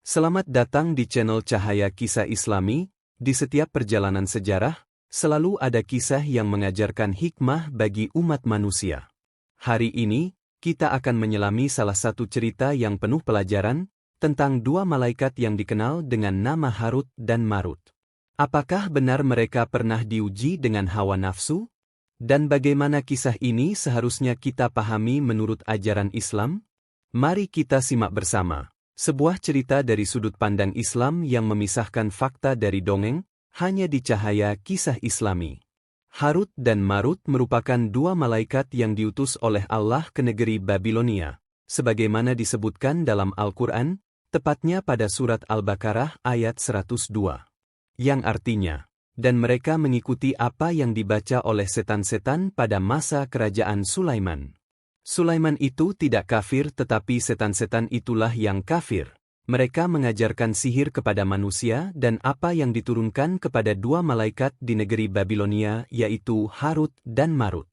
Selamat datang di channel Cahaya Kisah Islami. Di setiap perjalanan sejarah, selalu ada kisah yang mengajarkan hikmah bagi umat manusia. Hari ini, kita akan menyelami salah satu cerita yang penuh pelajaran tentang dua malaikat yang dikenal dengan nama Harut dan Marut. Apakah benar mereka pernah diuji dengan hawa nafsu? Dan bagaimana kisah ini seharusnya kita pahami menurut ajaran Islam? Mari kita simak bersama. Sebuah cerita dari sudut pandang Islam yang memisahkan fakta dari dongeng, hanya di Cahaya Kisah Islami. Harut dan Marut merupakan dua malaikat yang diutus oleh Allah ke negeri Babilonia, sebagaimana disebutkan dalam Al-Quran, tepatnya pada surat Al-Baqarah ayat 102. Yang artinya, dan mereka mengikuti apa yang dibaca oleh setan-setan pada masa kerajaan Sulaiman. Sulaiman itu tidak kafir, tetapi setan-setan itulah yang kafir. Mereka mengajarkan sihir kepada manusia dan apa yang diturunkan kepada dua malaikat di negeri Babilonia, yaitu Harut dan Marut.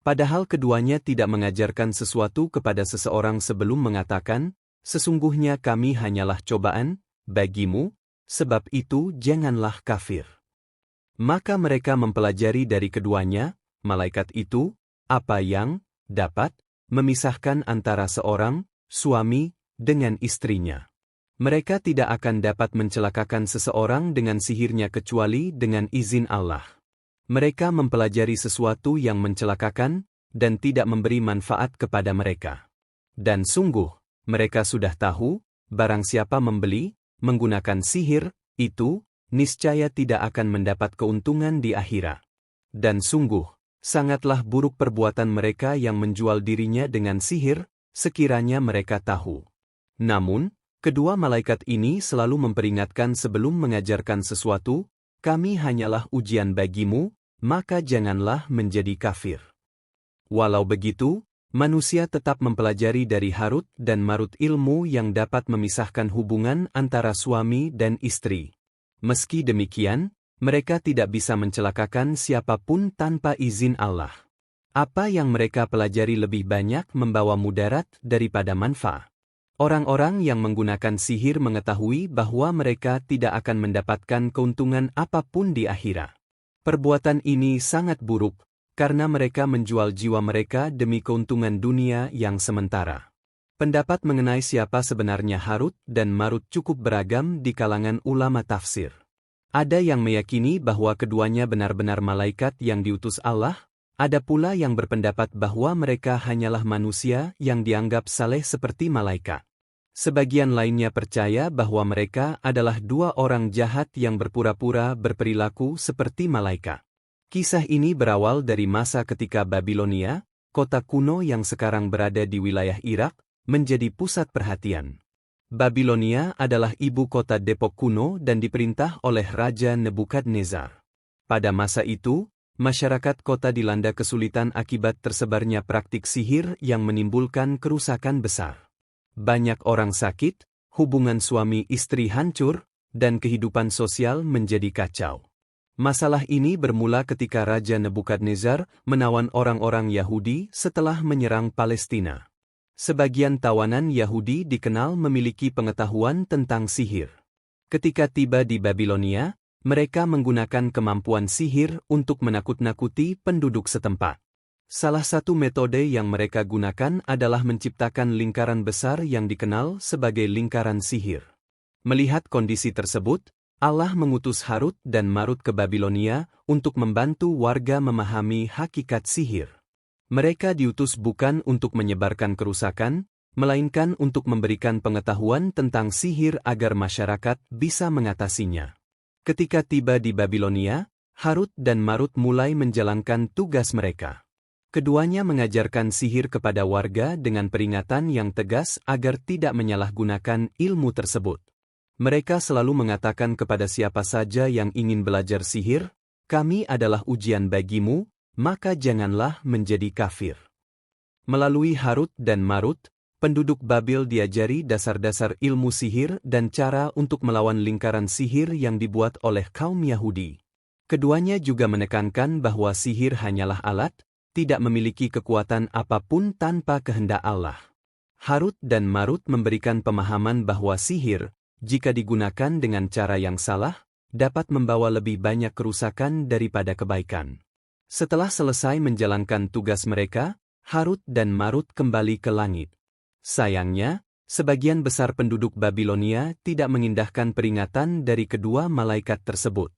Padahal keduanya tidak mengajarkan sesuatu kepada seseorang sebelum mengatakan, sesungguhnya kami hanyalah cobaan bagimu, sebab itu janganlah kafir. Maka mereka mempelajari dari keduanya, malaikat itu, apa yang dapat memisahkan antara seorang suami dengan istrinya. Mereka tidak akan dapat mencelakakan seseorang dengan sihirnya kecuali dengan izin Allah. Mereka mempelajari sesuatu yang mencelakakan dan tidak memberi manfaat kepada mereka. Dan sungguh, mereka sudah tahu, barang siapa membeli, menggunakan sihir, itu, niscaya tidak akan mendapat keuntungan di akhirat. Dan sungguh, sangatlah buruk perbuatan mereka yang menjual dirinya dengan sihir, sekiranya mereka tahu. Namun, kedua malaikat ini selalu memperingatkan sebelum mengajarkan sesuatu, kami hanyalah ujian bagimu, maka janganlah menjadi kafir. Walau begitu, manusia tetap mempelajari dari Harut dan Marut ilmu yang dapat memisahkan hubungan antara suami dan istri. Meski demikian, mereka tidak bisa mencelakakan siapapun tanpa izin Allah. Apa yang mereka pelajari lebih banyak membawa mudarat daripada manfaat. Orang-orang yang menggunakan sihir mengetahui bahwa mereka tidak akan mendapatkan keuntungan apapun di akhirat. Perbuatan ini sangat buruk, karena mereka menjual jiwa mereka demi keuntungan dunia yang sementara. Pendapat mengenai siapa sebenarnya Harut dan Marut cukup beragam di kalangan ulama tafsir. Ada yang meyakini bahwa keduanya benar-benar malaikat yang diutus Allah, ada pula yang berpendapat bahwa mereka hanyalah manusia yang dianggap saleh seperti malaikat. Sebagian lainnya percaya bahwa mereka adalah dua orang jahat yang berpura-pura berperilaku seperti malaikat. Kisah ini berawal dari masa ketika Babilonia, kota kuno yang sekarang berada di wilayah Irak, menjadi pusat perhatian. Babilonia adalah ibu kota Depok kuno dan diperintah oleh Raja Nebukadnezar. Pada masa itu, masyarakat kota dilanda kesulitan akibat tersebarnya praktik sihir yang menimbulkan kerusakan besar. Banyak orang sakit, hubungan suami istri hancur, dan kehidupan sosial menjadi kacau. Masalah ini bermula ketika Raja Nebukadnezar menawan orang-orang Yahudi setelah menyerang Palestina. Sebagian tawanan Yahudi dikenal memiliki pengetahuan tentang sihir. Ketika tiba di Babilonia, mereka menggunakan kemampuan sihir untuk menakut-nakuti penduduk setempat. Salah satu metode yang mereka gunakan adalah menciptakan lingkaran besar yang dikenal sebagai lingkaran sihir. Melihat kondisi tersebut, Allah mengutus Harut dan Marut ke Babilonia untuk membantu warga memahami hakikat sihir. Mereka diutus bukan untuk menyebarkan kerusakan, melainkan untuk memberikan pengetahuan tentang sihir agar masyarakat bisa mengatasinya. Ketika tiba di Babilonia, Harut dan Marut mulai menjalankan tugas mereka. Keduanya mengajarkan sihir kepada warga dengan peringatan yang tegas agar tidak menyalahgunakan ilmu tersebut. Mereka selalu mengatakan kepada siapa saja yang ingin belajar sihir, kami adalah ujian bagimu, maka janganlah menjadi kafir. Melalui Harut dan Marut, penduduk Babil diajari dasar-dasar ilmu sihir dan cara untuk melawan lingkaran sihir yang dibuat oleh kaum Yahudi. Keduanya juga menekankan bahwa sihir hanyalah alat, tidak memiliki kekuatan apapun tanpa kehendak Allah. Harut dan Marut memberikan pemahaman bahwa sihir, jika digunakan dengan cara yang salah, dapat membawa lebih banyak kerusakan daripada kebaikan. Setelah selesai menjalankan tugas mereka, Harut dan Marut kembali ke langit. Sayangnya, sebagian besar penduduk Babilonia tidak mengindahkan peringatan dari kedua malaikat tersebut.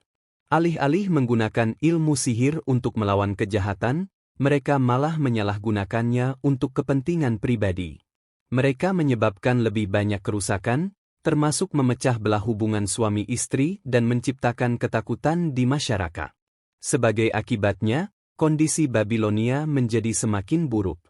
Alih-alih menggunakan ilmu sihir untuk melawan kejahatan, mereka malah menyalahgunakannya untuk kepentingan pribadi. Mereka menyebabkan lebih banyak kerusakan, termasuk memecah belah hubungan suami istri dan menciptakan ketakutan di masyarakat. Sebagai akibatnya, kondisi Babilonia menjadi semakin buruk.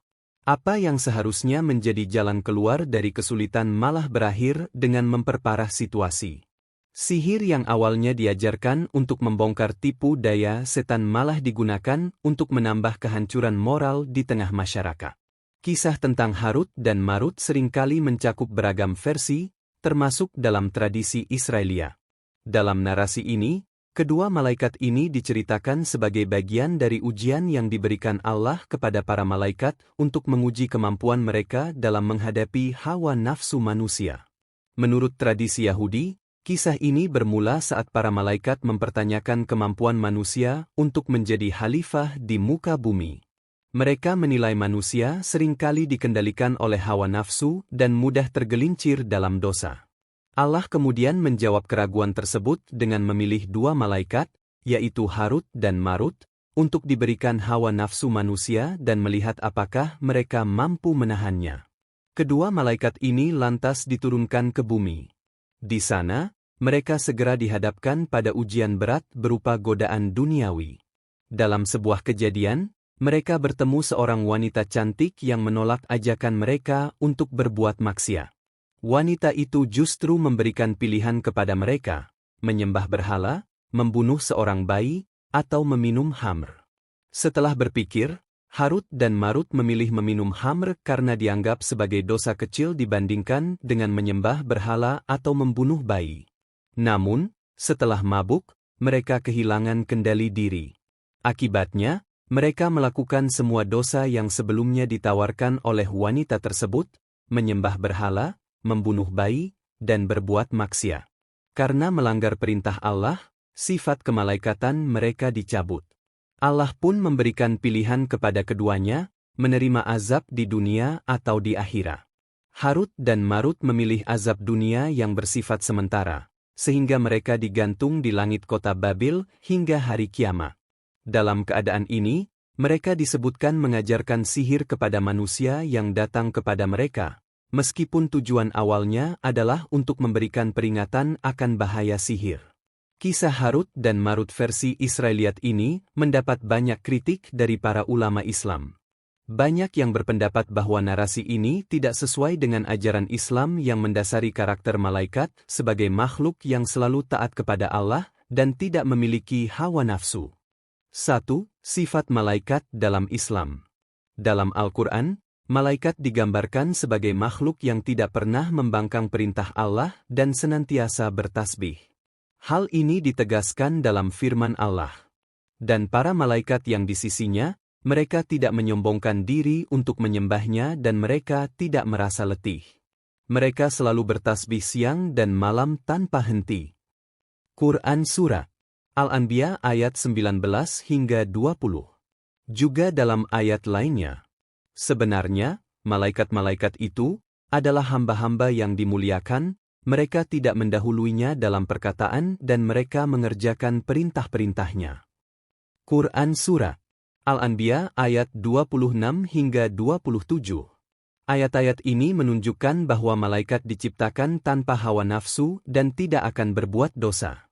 Apa yang seharusnya menjadi jalan keluar dari kesulitan malah berakhir dengan memperparah situasi. Sihir yang awalnya diajarkan untuk membongkar tipu daya setan malah digunakan untuk menambah kehancuran moral di tengah masyarakat. Kisah tentang Harut dan Marut seringkali mencakup beragam versi, termasuk dalam tradisi Israelia. Dalam narasi ini, kedua malaikat ini diceritakan sebagai bagian dari ujian yang diberikan Allah kepada para malaikat untuk menguji kemampuan mereka dalam menghadapi hawa nafsu manusia. Menurut tradisi Yahudi, kisah ini bermula saat para malaikat mempertanyakan kemampuan manusia untuk menjadi khalifah di muka bumi. Mereka menilai manusia seringkali dikendalikan oleh hawa nafsu dan mudah tergelincir dalam dosa. Allah kemudian menjawab keraguan tersebut dengan memilih dua malaikat, yaitu Harut dan Marut, untuk diberikan hawa nafsu manusia dan melihat apakah mereka mampu menahannya. Kedua malaikat ini lantas diturunkan ke bumi. Di sana, mereka segera dihadapkan pada ujian berat berupa godaan duniawi. Dalam sebuah kejadian, mereka bertemu seorang wanita cantik yang menolak ajakan mereka untuk berbuat maksiat. Wanita itu justru memberikan pilihan kepada mereka, menyembah berhala, membunuh seorang bayi, atau meminum khamr. Setelah berpikir, Harut dan Marut memilih meminum khamr karena dianggap sebagai dosa kecil dibandingkan dengan menyembah berhala atau membunuh bayi. Namun, setelah mabuk, mereka kehilangan kendali diri. Akibatnya, mereka melakukan semua dosa yang sebelumnya ditawarkan oleh wanita tersebut, menyembah berhala, membunuh bayi, dan berbuat maksiat. Karena melanggar perintah Allah, sifat kemalaikatan mereka dicabut. Allah pun memberikan pilihan kepada keduanya, menerima azab di dunia atau di akhirat. Harut dan Marut memilih azab dunia yang bersifat sementara, sehingga mereka digantung di langit kota Babil hingga hari kiamat. Dalam keadaan ini, mereka disebutkan mengajarkan sihir kepada manusia yang datang kepada mereka, meskipun tujuan awalnya adalah untuk memberikan peringatan akan bahaya sihir. Kisah Harut dan Marut versi Israeliat ini mendapat banyak kritik dari para ulama Islam. Banyak yang berpendapat bahwa narasi ini tidak sesuai dengan ajaran Islam yang mendasari karakter malaikat sebagai makhluk yang selalu taat kepada Allah dan tidak memiliki hawa nafsu. 1. Sifat malaikat dalam Islam. Dalam Al-Quran, malaikat digambarkan sebagai makhluk yang tidak pernah membangkang perintah Allah dan senantiasa bertasbih. Hal ini ditegaskan dalam firman Allah. Dan para malaikat yang di sisinya, mereka tidak menyombongkan diri untuk menyembahnya dan mereka tidak merasa letih. Mereka selalu bertasbih siang dan malam tanpa henti. Quran Surat Al-Anbiya ayat 19 hingga 20. Juga dalam ayat lainnya, sebenarnya, malaikat-malaikat itu adalah hamba-hamba yang dimuliakan, mereka tidak mendahuluinya dalam perkataan dan mereka mengerjakan perintah-perintahnya. Quran Surat Al-Anbiya ayat 26 hingga 27. Ayat-ayat ini menunjukkan bahwa malaikat diciptakan tanpa hawa nafsu dan tidak akan berbuat dosa.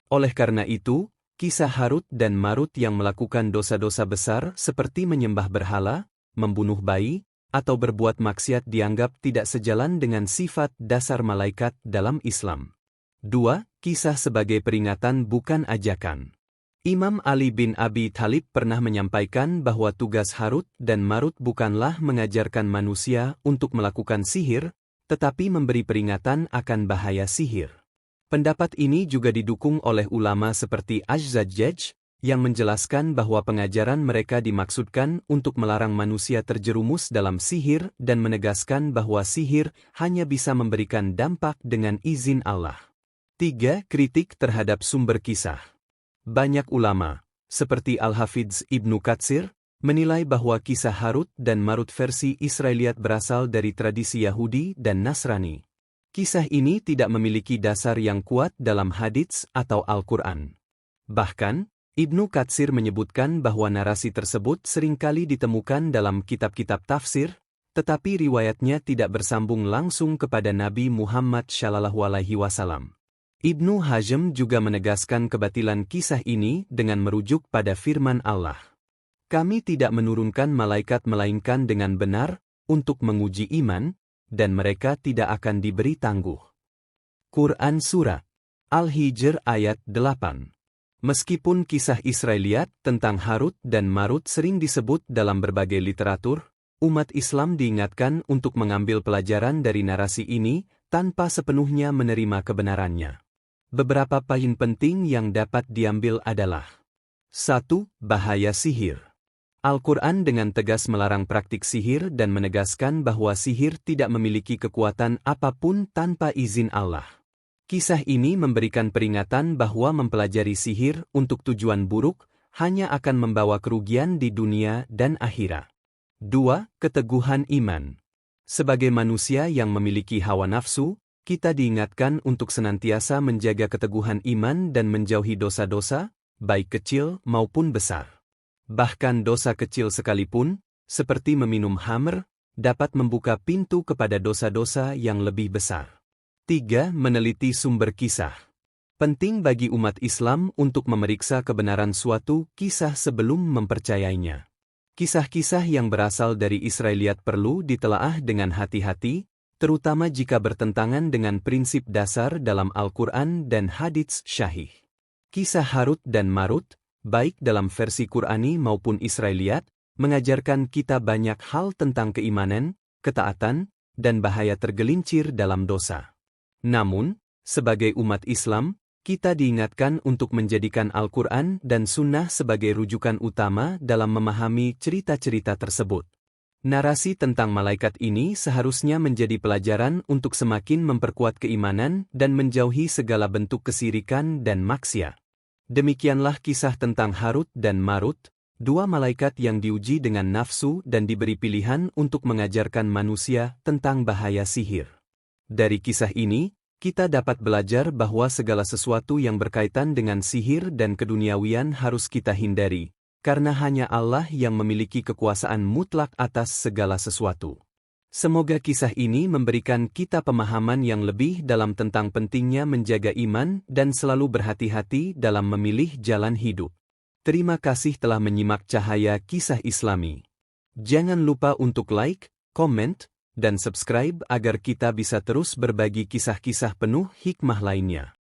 Oleh karena itu, kisah Harut dan Marut yang melakukan dosa-dosa besar seperti menyembah berhala, membunuh bayi, atau berbuat maksiat dianggap tidak sejalan dengan sifat dasar malaikat dalam Islam. 2. Kisah sebagai peringatan bukan ajakan. Imam Ali bin Abi Thalib pernah menyampaikan bahwa tugas Harut dan Marut bukanlah mengajarkan manusia untuk melakukan sihir, tetapi memberi peringatan akan bahaya sihir. Pendapat ini juga didukung oleh ulama seperti Az-Zajjaj, yang menjelaskan bahwa pengajaran mereka dimaksudkan untuk melarang manusia terjerumus dalam sihir dan menegaskan bahwa sihir hanya bisa memberikan dampak dengan izin Allah. 3. Kritik terhadap sumber kisah. Banyak ulama, seperti Al-Hafidz Ibnu Katsir, menilai bahwa kisah Harut dan Marut versi Israeliat berasal dari tradisi Yahudi dan Nasrani. Kisah ini tidak memiliki dasar yang kuat dalam hadits atau Al-Quran. Bahkan, Ibnu Katsir menyebutkan bahwa narasi tersebut seringkali ditemukan dalam kitab-kitab tafsir, tetapi riwayatnya tidak bersambung langsung kepada Nabi Muhammad SAW. Ibnu Hazm juga menegaskan kebatilan kisah ini dengan merujuk pada firman Allah. Kami tidak menurunkan malaikat melainkan dengan benar, untuk menguji iman, dan mereka tidak akan diberi tangguh. Quran Surah Al-Hijr ayat 8. Meskipun kisah Israeliat tentang Harut dan Marut sering disebut dalam berbagai literatur, umat Islam diingatkan untuk mengambil pelajaran dari narasi ini tanpa sepenuhnya menerima kebenarannya. Beberapa poin penting yang dapat diambil adalah: 1. Bahaya sihir. Al-Quran dengan tegas melarang praktik sihir dan menegaskan bahwa sihir tidak memiliki kekuatan apapun tanpa izin Allah. Kisah ini memberikan peringatan bahwa mempelajari sihir untuk tujuan buruk hanya akan membawa kerugian di dunia dan akhirat. 2. Keteguhan iman. Sebagai manusia yang memiliki hawa nafsu, kita diingatkan untuk senantiasa menjaga keteguhan iman dan menjauhi dosa-dosa, baik kecil maupun besar. Bahkan dosa kecil sekalipun, seperti meminum khamr, dapat membuka pintu kepada dosa-dosa yang lebih besar. 3. Meneliti sumber kisah. Penting bagi umat Islam untuk memeriksa kebenaran suatu kisah sebelum mempercayainya. Kisah-kisah yang berasal dari Israeliat perlu ditelaah dengan hati-hati, terutama jika bertentangan dengan prinsip dasar dalam Al-Quran dan hadits syahih. Kisah Harut dan Marut, baik dalam versi Qur'ani maupun Israeliat, mengajarkan kita banyak hal tentang keimanan, ketaatan, dan bahaya tergelincir dalam dosa. Namun, sebagai umat Islam, kita diingatkan untuk menjadikan Al-Quran dan Sunnah sebagai rujukan utama dalam memahami cerita-cerita tersebut. Narasi tentang malaikat ini seharusnya menjadi pelajaran untuk semakin memperkuat keimanan dan menjauhi segala bentuk kesirikan dan maksiat. Demikianlah kisah tentang Harut dan Marut, dua malaikat yang diuji dengan nafsu dan diberi pilihan untuk mengajarkan manusia tentang bahaya sihir. Dari kisah ini, kita dapat belajar bahwa segala sesuatu yang berkaitan dengan sihir dan keduniawian harus kita hindari, karena hanya Allah yang memiliki kekuasaan mutlak atas segala sesuatu. Semoga kisah ini memberikan kita pemahaman yang lebih dalam tentang pentingnya menjaga iman dan selalu berhati-hati dalam memilih jalan hidup. Terima kasih telah menyimak Cahaya Kisah Islami. Jangan lupa untuk like, komen, dan subscribe agar kita bisa terus berbagi kisah-kisah penuh hikmah lainnya.